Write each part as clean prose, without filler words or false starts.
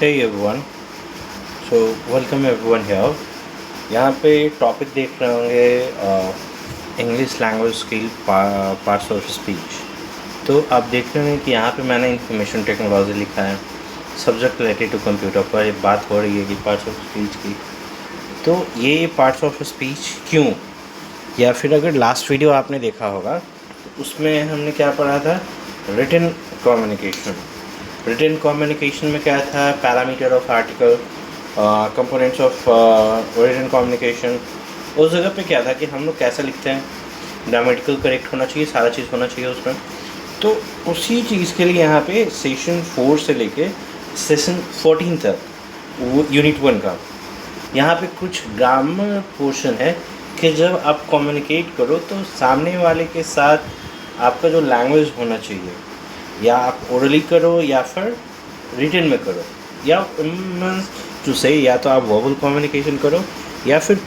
Hey everyone, so welcome everyone here. यहाँ पे topic देख रहे होंगे English language skill parts of speech. तो आप देख रहे हैं कि यहाँ पे मैंने इंफॉर्मेशन टेक्नोलॉजी लिखा है, सब्जेक्ट रिलेटेड टू कंप्यूटर पर बात हो रही है कि पार्ट्स ऑफ स्पीच की। तो ये पार्ट्स ऑफ स्पीच क्यों, या फिर अगर लास्ट वीडियो आपने देखा होगा तो उसमें हमने क्या पढ़ा था, रिटन कम्युनिकेशन। रिटन कम्युनिकेशन में क्या था, parameter of article, components of written communication. उस जगह पे क्या था कि हम लोग कैसे लिखते हैं, ग्रामेटिकल करेक्ट होना चाहिए, सारा चीज़ होना चाहिए उसमें। तो उसी चीज़ के लिए यहाँ पे सेशन 4 से लेके सेशन 14 तक वो यूनिट 1 का यहाँ पे कुछ ग्रामर पोर्शन है कि जब आप कम्युनिकेट करो तो सामने वाले के साथ आपका जो लैंग्वेज होना चाहिए, या आप ओरली करो या फिर रिटन में करो, या टू से या तो आप वर्बल कम्युनिकेशन करो या फिर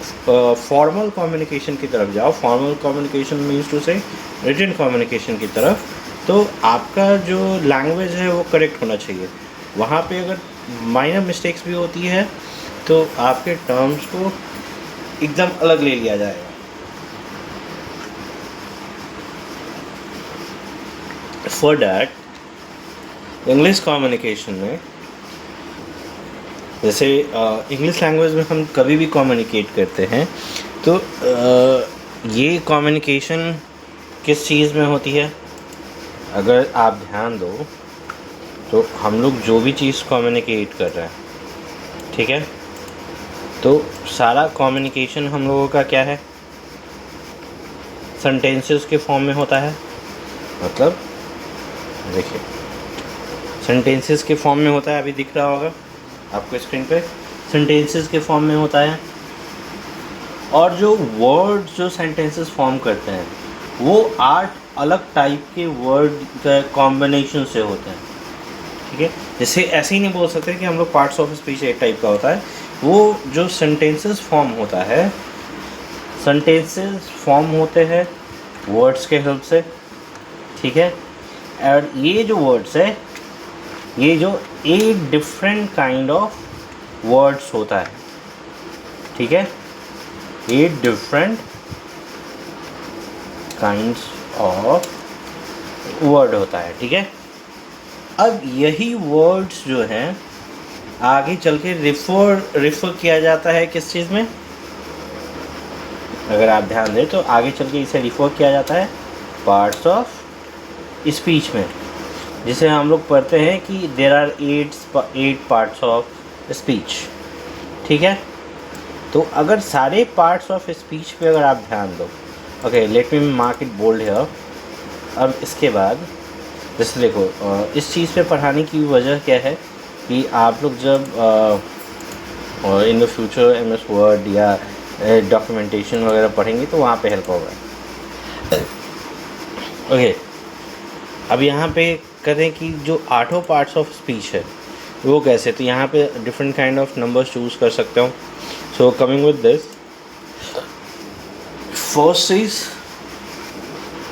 फॉर्मल कम्युनिकेशन की तरफ जाओ। फॉर्मल कम्युनिकेशन मीन्स टू से रिटन कम्युनिकेशन की तरफ। तो आपका जो लैंग्वेज है वो करेक्ट होना चाहिए। वहाँ पे अगर माइनर मिस्टेक्स भी होती है तो आपके टर्म्स को एकदम अलग ले लिया जाएगा। फॉर डैट इंग्लिश कम्युनिकेशन में, जैसे इंग्लिश लैंग्वेज में हम कभी भी कम्युनिकेट करते हैं तो ये कम्युनिकेशन किस चीज़ में होती है, अगर आप ध्यान दो तो हम लोग जो भी चीज़ कम्युनिकेट कर रहे हैं, ठीक है, तो सारा कम्युनिकेशन हम लोगों का क्या है, सेंटेंसेस के फॉर्म में होता है। मतलब देखिए, सेंटेंसेस के फॉर्म में होता है, अभी दिख रहा होगा आपको स्क्रीन पे, सेंटेंसेस के फॉर्म में होता है। और जो वर्ड्स जो सेंटेंसेस फॉर्म करते हैं वो 8 अलग टाइप के वर्ड का कॉम्बिनेशन से होते हैं, ठीक है। जैसे ऐसे ही नहीं बोल सकते कि हम लोग पार्ट्स ऑफ स्पीच एक टाइप का होता है। वो जो सेंटेंसेस फॉर्म होता है, सेंटेंसेस फॉर्म होते हैं वर्ड्स के हेल्प से, ठीक है। और ये जो वर्ड्स है, ये जो 8 डिफरेंट काइंड ऑफ वर्ड्स होता है, ठीक है, 8 डिफरेंट काइंड्स ऑफ वर्ड होता है, ठीक है। अब यही वर्ड्स जो हैं आगे चल के रिफ़र किया जाता है किस चीज़ में, अगर आप ध्यान दें तो आगे चल के इसे रिफ़र किया जाता है पार्ट्स ऑफ स्पीच में, जिसे हम लोग पढ़ते हैं कि there are 8 parts of speech, ठीक है। तो अगर सारे पार्ट्स ऑफ स्पीच पे अगर आप ध्यान दो, okay, let me mark it bold here. अब इसके बाद जैसे देखो, इस चीज़ पे पढ़ाने की वजह क्या है कि आप लोग जब in the future MS word या डॉक्यूमेंटेशन वगैरह पढ़ेंगे तो वहाँ पे हेल्प होगा। ओके, अब यहाँ पे करें कि जो 8 पार्ट्स ऑफ स्पीच है वो कैसे, तो यहाँ पे different kind of numbers choose कर सकते हो। So coming with this, first is,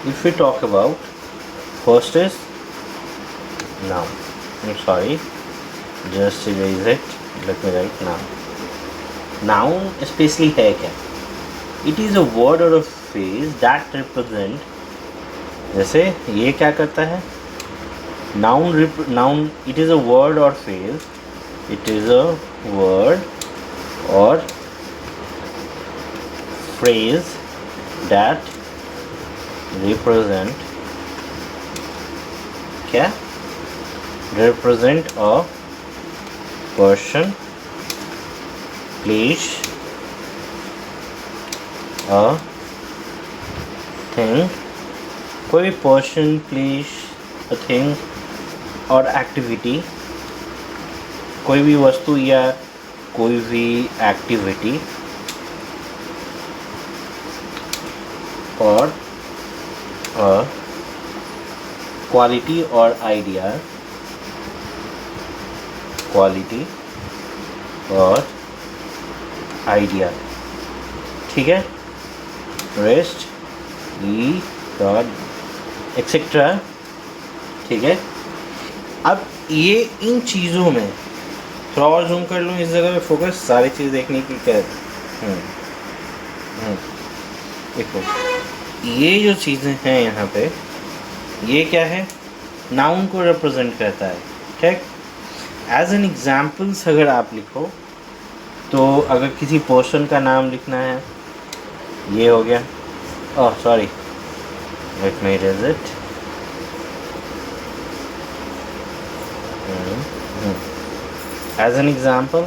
if we talk about, first is noun. I'm sorry, just erase it. Let me write noun. Noun especially है क्या? It is a word or a phrase that represent, जैसे ये क्या करता है, noun, it is a word or phrase, it is a word or phrase that represent क्या, represent a person, place, a thing, कोई भी person, place, a thing और activity, कोई भी वस्तु या कोई भी एक्टिविटी, और क्वालिटी और आइडिया, क्वालिटी और आइडिया, ठीक है, रेस्ट, ई डॉट एक्सेट्रा, ठीक है। अब ये इन चीज़ों में थोड़ा और जूम कर लूँ इस जगह पे फोकस, सारी चीज़ देखने की क्या। हम्म, देखो ये जो चीज़ें हैं यहाँ पे, ये क्या है, नाउन को रिप्रेजेंट करता है। ठीक, एज एन एग्जाम्पल्स अगर आप लिखो तो अगर किसी पर्सन का नाम लिखना है, ये हो गया, oh sorry, let me erase it. As an example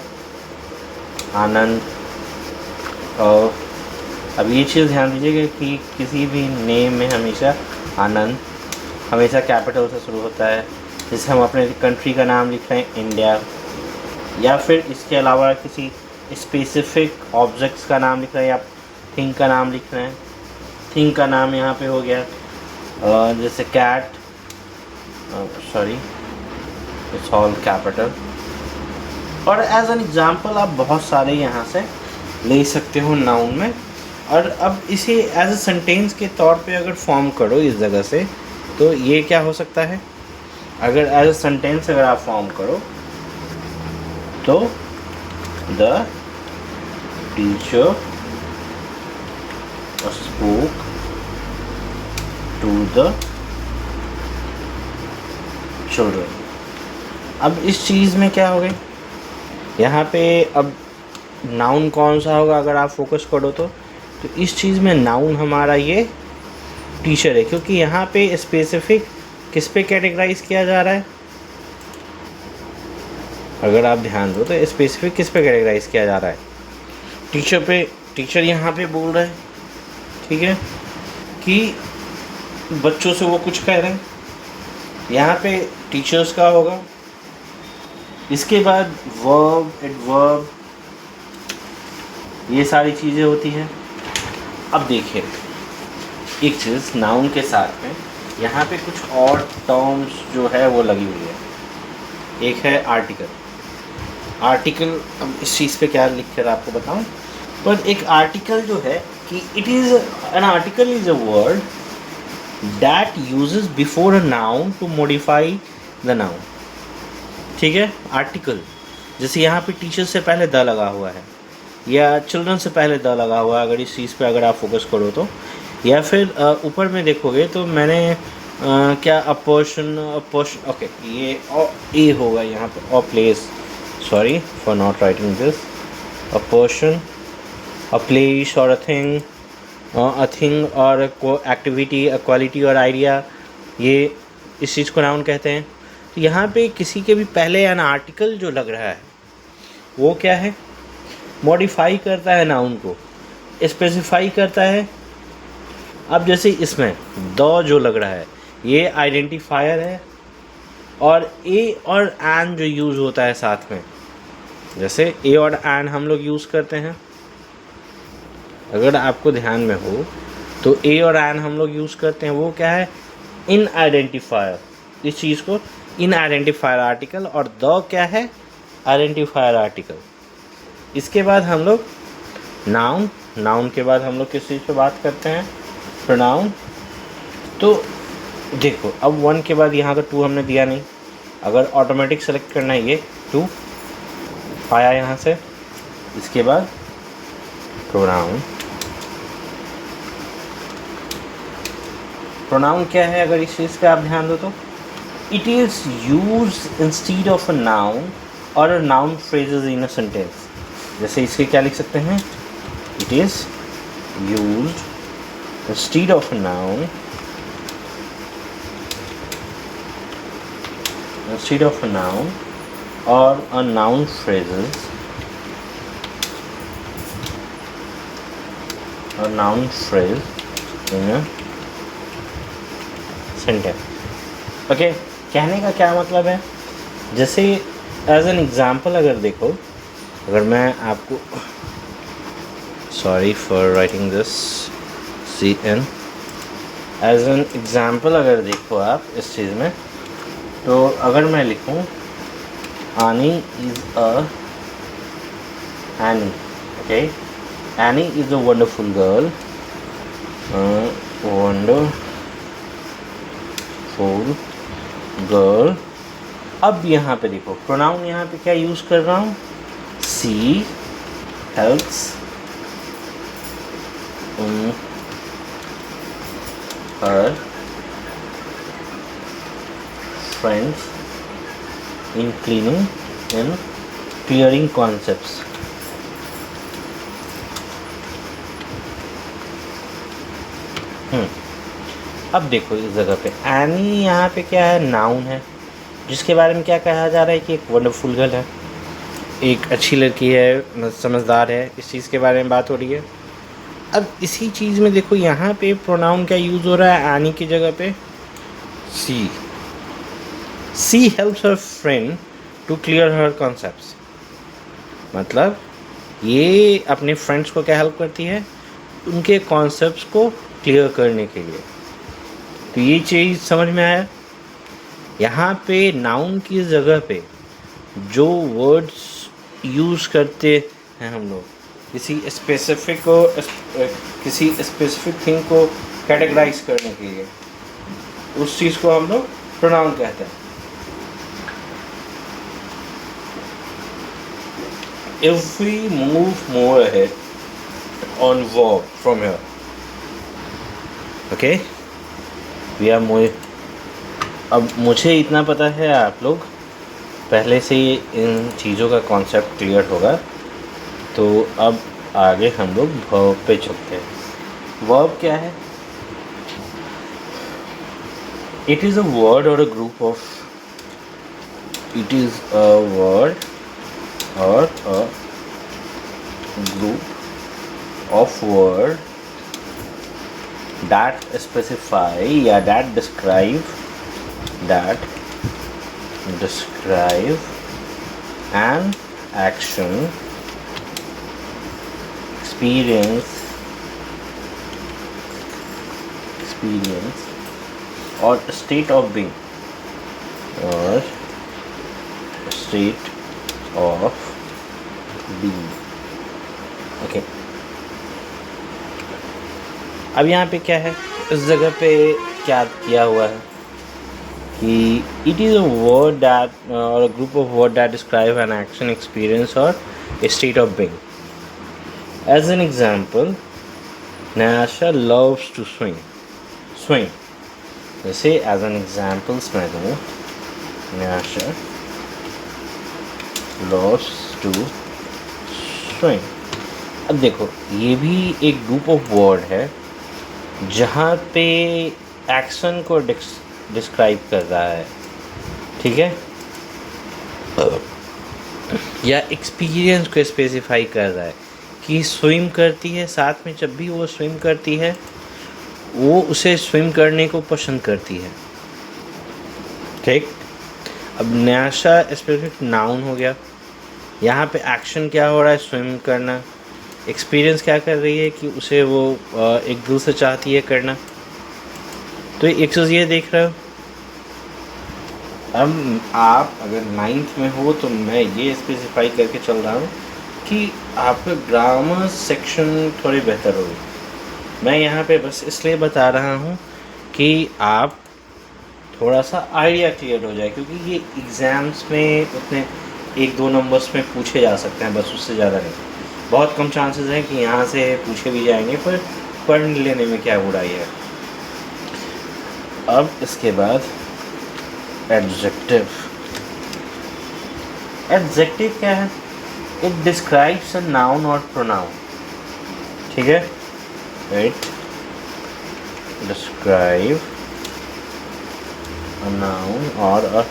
Anand. और अब ये चीज़ ध्यान दीजिएगा कि किसी भी नेम में हमेशा आनंद हमेशा कैपिटल से शुरू होता है। जैसे हम अपने कंट्री का नाम लिख रहे हैं इंडिया, या फिर इसके अलावा किसी स्पेसिफिक ऑब्जेक्ट्स का नाम लिख रहे हैं या थिंग का नाम लिख रहे हैं, थिंग का नाम यहाँ पे हो गया जैसे cat, sorry it's all capital. और एज एन एग्जाम्पल आप बहुत सारे यहाँ से ले सकते हो नाउन में। और अब इसे एज अ सेंटेंस के तौर पे अगर फॉर्म करो इस जगह से, तो ये क्या हो सकता है, अगर एज अ सेंटेंस अगर आप फॉर्म करो तो the teacher spoke to the children. अब इस चीज़ में क्या हो गई, यहाँ पे अब नाउन कौन सा होगा अगर आप फोकस करो तो इस चीज़ में नाउन हमारा ये टीचर है, क्योंकि यहाँ पे स्पेसिफिक किस पे कैटेगराइज किया जा रहा है, अगर आप ध्यान दो तो स्पेसिफिक किस पे कैटेगराइज किया जा रहा है, टीचर पे। टीचर यहाँ पे बोल रहा है, ठीक है, कि बच्चों से वो कुछ कह रहे हैं, यहाँ पे टीचर्स का होगा। इसके बाद वर्ब, एडवर्ब, ये सारी चीज़ें होती हैं। अब देखिए एक चीज़, नाउन के साथ में यहाँ पे कुछ और टर्म्स जो है वो लगी हुई है। एक है आर्टिकल। आर्टिकल, अब इस चीज़ पे क्या लिख कर आपको बताऊँ, पर एक आर्टिकल जो है कि it is an article is a word that uses before a noun to modify the noun. ठीक है, आर्टिकल जैसे यहाँ पे टीचर से पहले द लगा हुआ है, या चिल्ड्रन से पहले द लगा हुआ है, अगर इस चीज़ पे अगर आप फोकस करो तो, या फिर ऊपर में देखोगे तो मैंने क्या अपोर्शन, ओके, ये ए होगा यहाँ पे, और place, sorry for not writing this, apportion, a place और अ थिंग और एक्टिविटी, अ क्वालिटी और आइडिया, ये इस चीज़ को नाउन कहते हैं। तो यहाँ पे किसी के भी पहले एन आर्टिकल जो लग रहा है वो क्या है, मॉडिफाई करता है नाउन को, स्पेसिफाई करता है। अब जैसे इसमें द जो लग रहा है ये आइडेंटिफायर है, और ए और एन जो यूज़ होता है साथ में, जैसे ए और एन हम लोग यूज़ करते हैं, अगर आपको ध्यान में हो तो ए और एन हम लोग यूज़ करते हैं, वो क्या है, इन आइडेंटिफायर, इस चीज़ को इन आइडेंटिफायर आर्टिकल, और द क्या है, आइडेंटिफायर आर्टिकल। इसके बाद हम लोग नाउन, नाउन के बाद हम लोग किस चीज़ पे बात करते हैं, प्रोनाउन। तो देखो अब वन के बाद यहाँ तो टू हमने दिया नहीं, अगर ऑटोमेटिक सेलेक्ट करना है ये टू पाया यहाँ से। इसके बाद प्रोनाउन, प्रोनाउन क्या है अगर इस चीज़ पे आप ध्यान दो तो, it is used instead of a noun और a noun phrases in a sentence. जैसे इसके क्या लिख सकते हैं, it is used instead of a noun, instead of a noun or a noun phrases or noun phrase in a sentence। Okay, कहने का क्या मतलब है, जैसे एज एन एग्जाम्पल अगर देखो, अगर मैं आपको, sorry for writing this, C N, as an example अगर देखो आप इस चीज़ में, तो अगर मैं लिखूँ आनी is Annie, okay, Annie is a wonderful girl, wonderful girl अब यहाँ पे देखो प्रोनाउन यहाँ पे क्या यूज़ कर रहा हूँ, she helps her friends in cleaning and clearing concepts. अब देखो इस जगह पे एनी यहाँ पे क्या है, नाउन है, जिसके बारे में क्या कहा जा रहा है कि एक वंडरफुल गर्ल है, एक अच्छी लड़की है, समझदार है, इस चीज़ के बारे में बात हो रही है। अब इसी चीज़ में देखो यहाँ पे प्रोनाउन क्या यूज़ हो रहा है, एनी की जगह पे she. She helps her friend to clear her concepts, मतलब ये अपने फ्रेंड्स को क्या हेल्प करती है, उनके कॉन्सेप्ट्स को क्लियर करने के लिए। तो ये चीज़ समझ में आया। यहाँ पे नाउन की जगह पे जो वर्ड्स यूज़ करते हैं हम लोग किसी स्पेसिफिक थिंग को कैटेगराइज करने के लिए, उस चीज़ को हम लोग प्रोनाउन कहते हैं। If we move more ahead on verb from here, okay, we are more. अब मुझे इतना पता है, आप लोग पहले से ही इन चीज़ों का कॉन्सेप्ट क्लियर होगा, तो अब आगे हम लोग वर्ब पे चलते हैं। वर्ब क्या है? इट इज़ अ वर्ड और a group of, it is a word or a group of word that specify या that describe an action, experience or state of being or state of being। Okay, अब यहाँ पे क्या है, इस जगह पे क्या किया हुआ है कि it is a word that और a group of word that describe an action, experience और a state of being. As an example, Nyasha loves to swing. जैसे एज एन एग्जाम्पल्स मैं दूँ, न्याशा loves to swim। अब देखो ये भी एक ग्रुप ऑफ वर्ड है जहाँ पे एक्शन को डिस्क्राइब कर रहा है, ठीक है, या एक्सपीरियंस को स्पेसिफाई कर रहा है कि स्विम करती है, साथ में जब भी वो स्विम करती है वो उसे स्विम करने को पसंद करती है, ठीक। अब न्याशा स्पेसिफिक नाउन हो गया, यहाँ पे एक्शन क्या हो रहा है, स्विम करना। एक्सपीरियंस क्या कर रही है कि उसे वो एक दिल से चाहती है करना। तो एक चीज़ ये देख रहे हो। अब आप अगर 9th में हो तो मैं ये स्पेसिफाई करके चल रहा हूँ कि आपका ग्रामर सेक्शन थोड़ी बेहतर होगी। मैं यहाँ पे बस इसलिए बता रहा हूँ कि आप थोड़ा सा आइडिया क्लियर हो जाए, क्योंकि ये एग्ज़ाम्स में उतने 1-2 नंबर्स में पूछे जा सकते हैं, बस उससे ज़्यादा नहीं। बहुत कम चांसेस हैं कि यहाँ से पूछे भी जाएंगे, पर पढ़ लेने में क्या बुराई है। अब इसके बाद एडजेक्टिव। एडजेक्टिव क्या है? इट डिस्क्राइब्स अ नाउन और प्रोनाउन, ठीक है। It describe a noun or a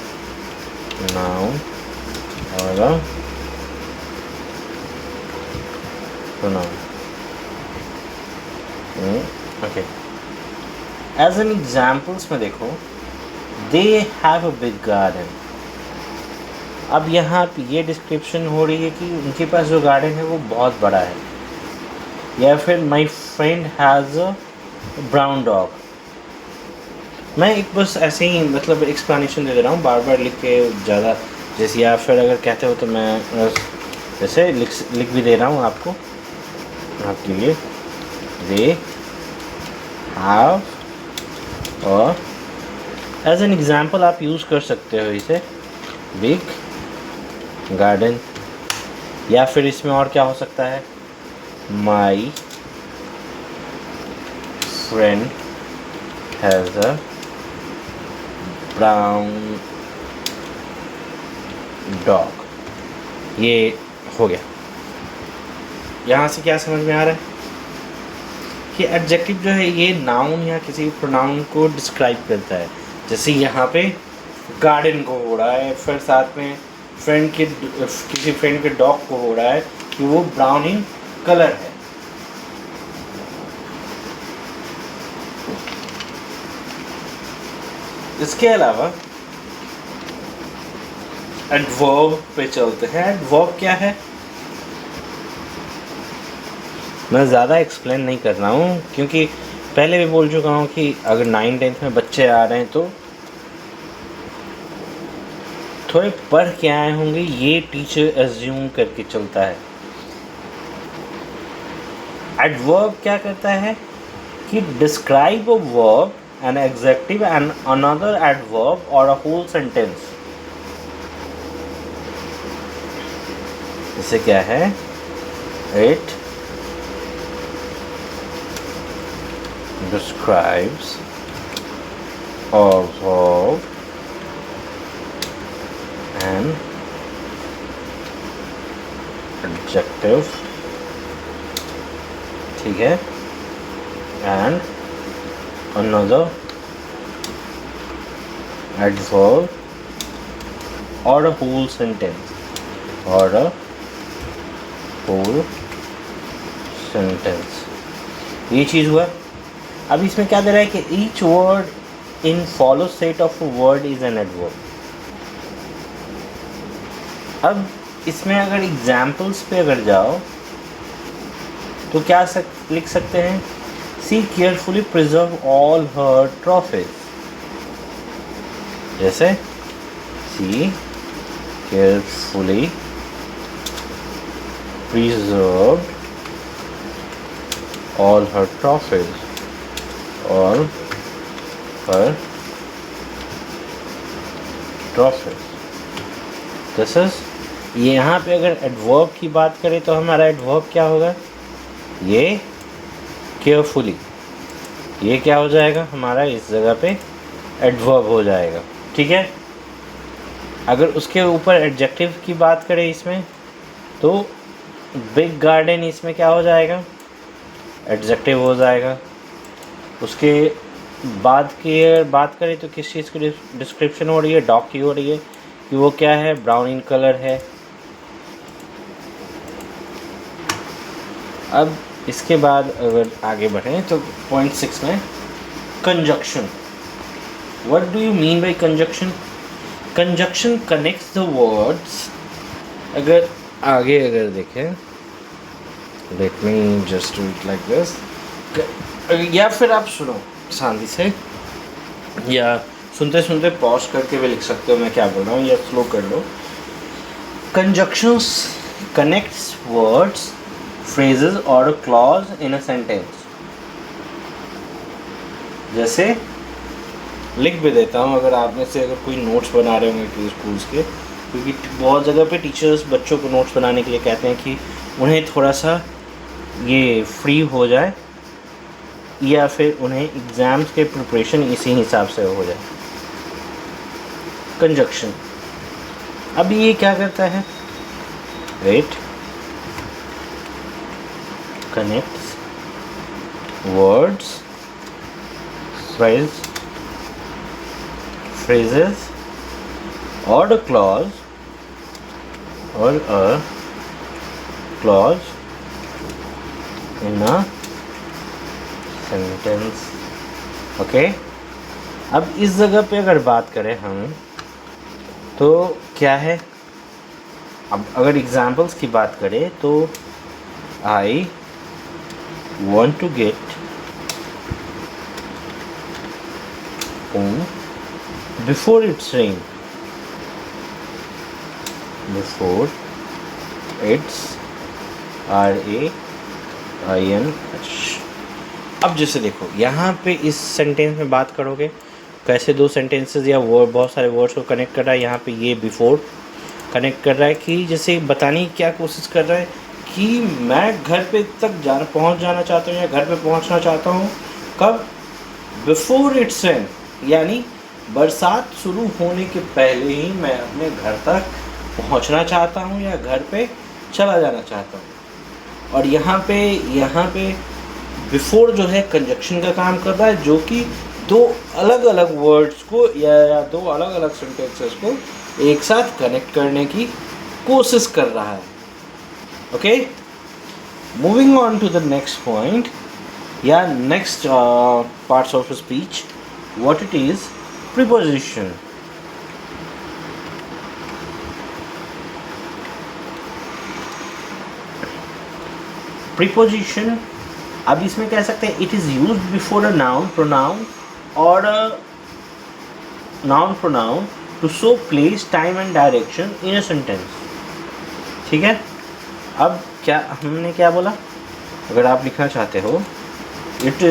pronoun। Okay, as an examples में देखो, they have a big garden। अब यहाँ पे ये डिस्क्रिप्शन हो रही है कि उनके पास जो गार्डन है वो बहुत बड़ा है, या फिर my friend has a brown dog। मैं एक बस ऐसे ही मतलब एक्सप्लेनेशन दे रहा हूँ, बार बार लिख के ज़्यादा, जैसे या फिर अगर कहते हो तो मैं जैसे लिख भी दे रहा हूँ आपको, आपके लिए। दे हैव, और एज एन एग्ज़ाम्पल आप यूज़ कर सकते हो इसे, बिग गार्डन। या फिर इसमें और क्या हो सकता है, my friend has a brown dog. ये हो गया। यहाँ से क्या समझ में आ रहा है कि एडजेक्टिव जो है ये नाउन या किसी प्रोनाउन को डिस्क्राइब करता है। जैसे यहाँ पे गार्डन को हो रहा है, फिर साथ में किसी फ्रेंड के डॉग को हो रहा है कि वो ब्राउन इन कलर है। इसके अलावा एडवर्ब पे चलते हैं। एडवर्ब क्या है, मैं ज़्यादा एक्सप्लेन नहीं कर रहा हूँ क्योंकि पहले भी बोल चुका हूँ कि अगर 9-10 में बच्चे आ रहे हैं तो थोड़े पढ़ के आए होंगे, ये टीचर एज्यूम करके चलता है। एडवर्ब क्या करता है कि describe a verb, an adjective and another adverb और अ होल सेंटेंस। इससे क्या है, it describes a verb an adjective, ठीक है, and another adverb or a whole sentence, or a whole sentence। ये चीज़ हुआ। अब इसमें क्या दे रहा है कि each word in follow set of word is an adverb. अब इसमें अगर एग्जाम्पल्स पे अगर जाओ तो क्या लिख सकते हैं, सी केयरफुली प्रिजर्व ऑल हर ट्रॉफीज। जैसे सी केयरफुली प्रिजर्व ऑल हर ट्रॉफीज और her trophies। दिस इज, यहाँ पे अगर एडवर्ब की बात करें तो हमारा एडवर्ब क्या होगा, ये केयरफुली, ये क्या हो जाएगा हमारा इस जगह पे एडवर्ब हो जाएगा, ठीक है। अगर उसके ऊपर एडजेक्टिव की बात करें इसमें तो बिग गार्डन इसमें क्या हो जाएगा, एडजेक्टिव हो जाएगा। उसके बाद की बात करें तो किस चीज़ की डिस्क्रिप्शन हो रही है, डॉग की हो रही है कि वो क्या है, ब्राउन इन कलर है। अब इसके बाद अगर आगे बढ़ें तो पॉइंट 6 में conjunction. What do you mean by conjunction? Conjunction connects the words. अगर आगे अगर देखें, let me just do it like this, या फिर आप सुनो शांति से, या सुनते सुनते पॉज करके भी लिख सकते हो मैं क्या बोल रहा हूँ, या स्लो कर लो। कंजक्शंस कनेक्ट्स वर्ड्स, फ्रेजेस और क्लॉज इन अ सेंटेंस। जैसे लिख भी देता हूँ, अगर आप में से अगर कोई नोट्स बना रहे होंगे कि स्कूल्स के, क्योंकि बहुत जगह पे टीचर्स बच्चों को नोट्स बनाने के लिए कहते हैं कि उन्हें थोड़ा सा ये फ्री हो जाए या फिर उन्हें एग्ज़ाम्स के प्रिपरेशन इसी हिसाब से हो जाए। कंजक्शन अब ये क्या करता है, it connects words, phrases or a clause in a sentence। Okay, अब इस जगह पे अगर बात करें हम तो क्या है, अब अगर एग्जाम्पल्स की बात करें तो I want to get home before it's rain, before it's RAIN। अब जैसे देखो यहाँ पे इस सेंटेंस में बात करोगे कैसे दो सेंटेंसेस या वर्ड, बहुत सारे वर्ड्स को कनेक्ट कर रहा है। यहाँ पे ये बिफोर कनेक्ट कर रहा है कि जैसे बताने की क्या कोशिश कर रहा है कि मैं घर पे तक पहुँच जाना चाहता हूँ या घर पे पहुँचना चाहता हूँ। कब? बिफोर इट्स रेन, यानी बरसात शुरू होने के पहले ही मैं अपने घर तक पहुंचना चाहता हूं या घर पे चला जाना चाहता हूं। और यहाँ पे बिफोर जो है कंजक्शन का काम कर रहा है, जो कि दो अलग अलग वर्ड्स को या दो अलग अलग सेंटेंसेस को एक साथ कनेक्ट करने की कोशिश कर रहा है। Okay, moving on to the next point या next parts of speech, what it is preposition. Preposition, अब इसमें कह सकते हैं it is used before a noun pronoun और noun pronoun to show place, time and direction in a sentence. ठीक है, अब क्या हमने क्या बोला, अगर आप लिखना चाहते हो it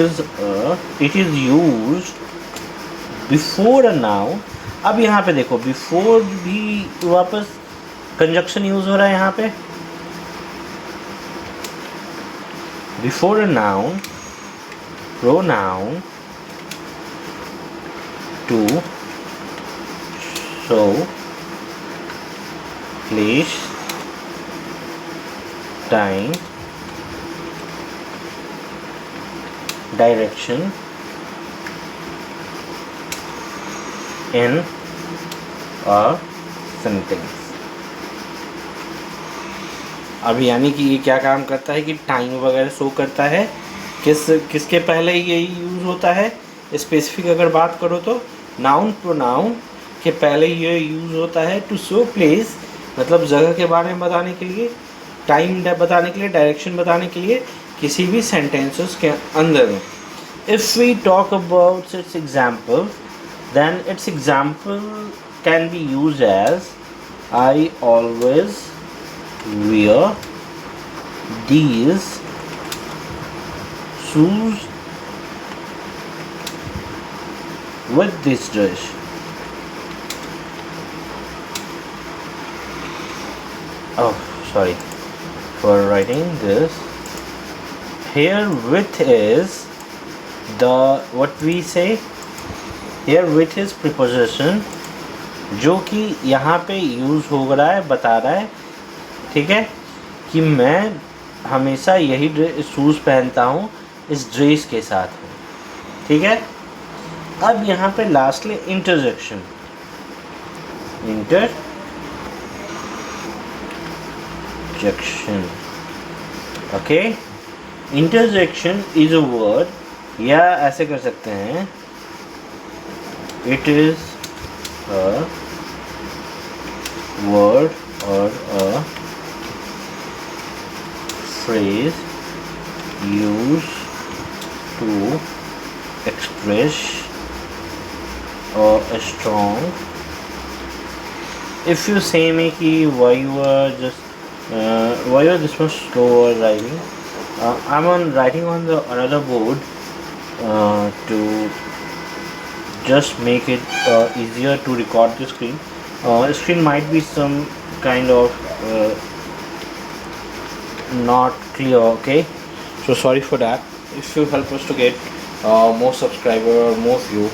is used before a noun. अब यहाँ पे देखो बिफोर भी वापस कंजक्शन यूज हो रहा है यहाँ पे। Before a noun pronoun to show place, time, direction in a sentence। अब यानी कि ये क्या काम करता है कि टाइम वगैरह शो करता है, किसके पहले ये यूज़ होता है। स्पेसिफिक अगर बात करो तो नाउन प्रोनाउन के पहले ये यूज़ होता है टू शो प्लेस, मतलब जगह के बारे में बताने के लिए, टाइम बताने के लिए, डायरेक्शन बताने के लिए किसी भी सेंटेंसेस के अंदर। If we talk about its example, then its example can be used as I always wear these shoes with this dress. Oh, sorry for writing this. Here with is the, what we say, here with is preposition, जो कि यहाँ पे use हो रहा है, बता रहा है, ठीक है, कि मैं हमेशा यही शूज़ पहनता हूँ इस ड्रेस के साथ, ठीक है। अब यहाँ पे lastly interjection, okay. Interjection is a word, या ऐसे कर सकते हैं, it is a word or a phrase used to express a strong, if you say me ki why you are this much slow while writing, I'm writing on the another board to just make it easier to record the screen. Screen might be some kind of not clear, okay, so sorry for that. If you help us to get more subscriber or more view,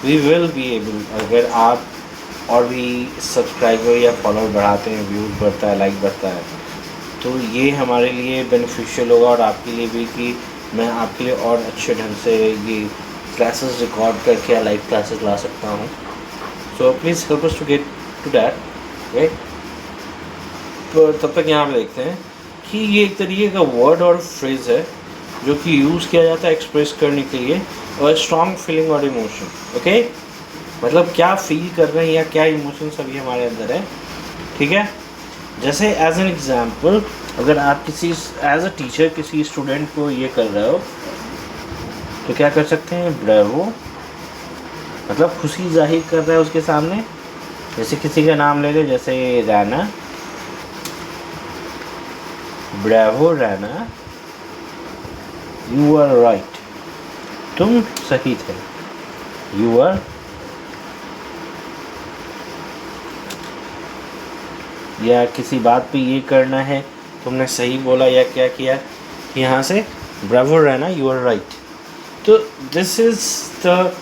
we will be able, अगर आप और भी subscriber या follower बढ़ाते हैं, views बढ़ता है, like बढ़ता है, तो ये हमारे लिए बेनिफिशियल होगा और आपके लिए भी, कि मैं आपके लिए और अच्छे ढंग से ये क्लासेस रिकॉर्ड करके या लाइव क्लासेस ला सकता हूँ। So please help us to get to that, right. तो तब तक यहाँ पे देखते हैं कि ये एक तरीके का वर्ड और फ्रेज़ है जो कि यूज़ किया जाता है एक्सप्रेस करने के लिए और स्ट्रॉन्ग फीलिंग और इमोशन, ओके, मतलब क्या फील कर रहे हैं या क्या इमोशंस अभी हमारे अंदर है, ठीक है। जैसे एज एन एग्जाम्पल, अगर आप किसी एज अ टीचर किसी स्टूडेंट को ये कर रहे हो तो क्या कर सकते हैं, ब्रेवो, मतलब खुशी जाहिर कर रहा है उसके सामने। जैसे किसी का नाम ले ले, जैसे Raina, Bravo Raina, you are right, तुम सही थे, यू आर या किसी बात पे ये करना है, तुमने सही बोला या क्या किया, यहाँ से ब्रावो रहना, यू आर राइट। तो this is the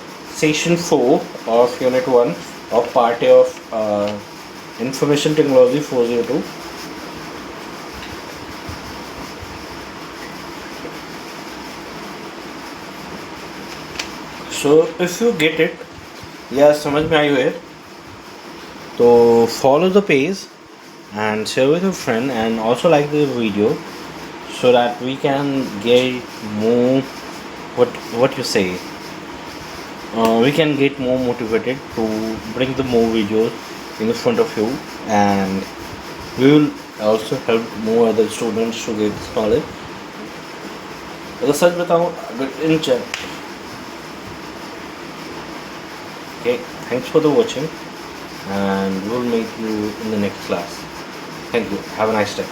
session 4 of unit 1 of part A of information technology 402। So if you get it या समझ में आई हो है तो follow the page and share with your friend and also like the video so that we can get more what you say we can get more motivated to bring the more videos in front of you, and we will also help more other students to get this knowledge. अगर सच बताऊँ, अगर इन okay, thanks for the watching and we'll meet you in the next class. Thank you. Have a nice day.